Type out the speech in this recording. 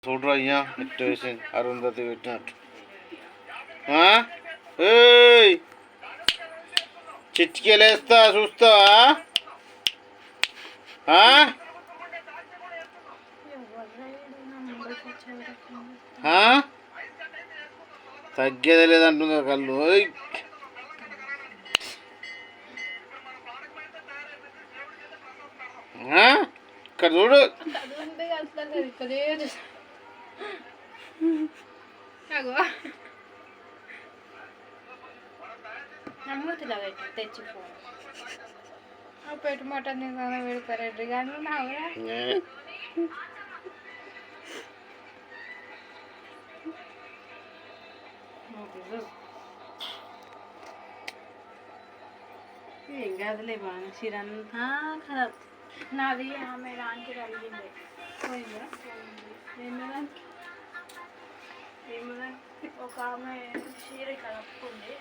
చూడరు అయ్యా ఎట్టు వేసింది అరుంధతి పెట్టినట్టు. ఏయ్ చిట్కెలేస్తా చూస్తావా? తగ్గేదే లేదంటుందా కళ్ళు. ఇక్కడ చూడు తెచ్చిపో పెట్టు మటన్ పెడతారండి కానీ ఏం కాదులే బాగా చీరంతా ఖరాబ్. నాది ఆమె దానికి కలిగింది పోయిందా? ఏమదానికి ఒక ఆమె చీర కలుపుకుంది.